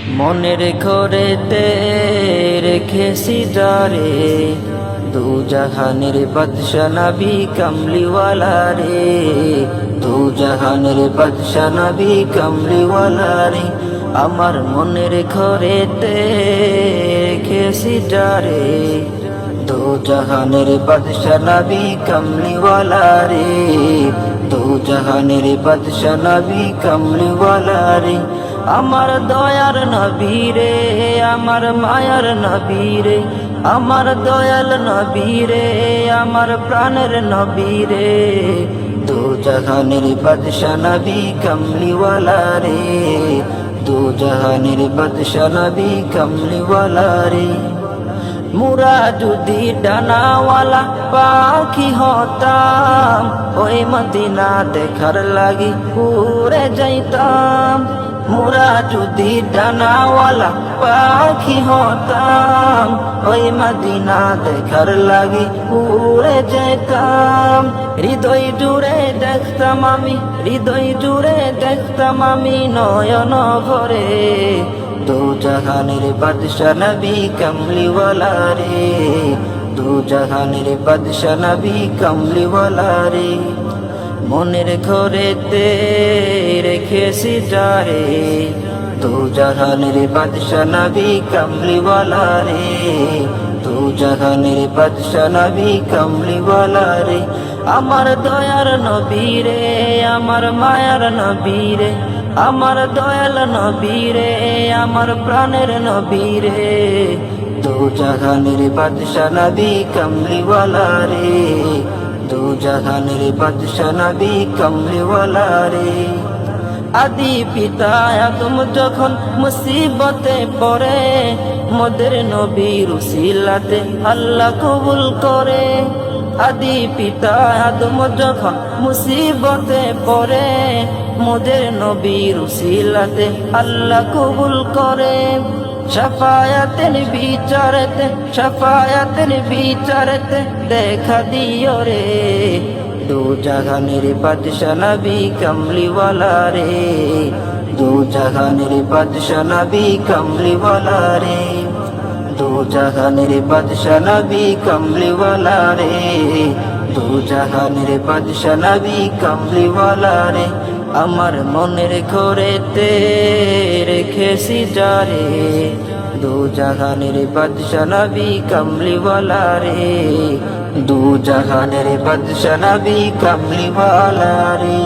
মনের ঘরেতে রেখেছি যারে, দু জাহানের বাদশা নবী কামলিওয়ালা রে, দু জাহানের বাদশা নবী কামলিওয়ালা রে। আমার মনের ঘরেতে রেখেছি যারে, দু জাহানের বাদশা নবী কামলিওয়ালা রে, দু জাহানের বাদশা নবী কামলিওয়ালা রে। আমার দয়ার নবী রে, আমার মায়ার নবী রে, আমার দয়াল নবী রে, আমার প্রাণের নবী রে, দু জাহানের বাদশা নবী কামলিওয়ালা রে, দু জাহানের বাদশা নবী কামলিওয়ালা রে। মুরা যদি ডানাওয়ালা পাখি হতাম, ওই মদিনা দেখার লাগি উড়ে যাইতাম। মুরা যদি ডানাওয়ালা পাখি হতাম, ওই মদিনা দেখার লাগি উড়ে যেতাম। হৃদয় জুড়ে দেখতাম আমি, হৃদয় জুড়ে দেখতাম আমি নয়ন ভরে, দু জাহানের বাদশা নবী কামলিওয়ালা রে, দু জাহানের বাদশা নবী কামলিওয়ালা রে। মনের ঘরেতে রেখেছি যারে, দু জাহানের বাদশা নবী কামলিওয়ালা রে, দু জাহানের বাদশা নবী কামলিওয়ালা রে। আমার দয়ার নবী রে, আমার মায়ার নবী রে, আমার দয়াল নবী রে, আমার প্রাণের নবী রে, দু জাহানের বাদশা নবী কামলিওয়ালা রে, দু জাহানের বাদশা নবী কামলিওয়ালা রে। আদি পিতা আদম যখন মুসিবতে পড়ে, মোদের নবীর উসিলাতে আল্লাহ কবুল করে। আদি পিতা আদম যখন মুসিবতে পড়ে, মোদের নবীর উসিলাতে আল্লাহ কবুল করে। শাফায়াতের বিচারতে, শাফায়াতের বিচারতে দেখা দিও রে, দু জাহানের বাদশা নবী কামলিওয়ালা রে, দু জাহানের বাদশা নবী কামলিওয়ালা রে, দু জাহানের বাদশা নবী কামলিওয়ালা রে, দু জাহানের বাদশা নবী কামলিওয়ালা রে। আমার মনের ঘরেতে রেখেছি যারে, দু জাহানের বাদশা নবী কামলিওয়ালা রে, দু জাহানের বাদশা নবী কামলিওয়ালা রে।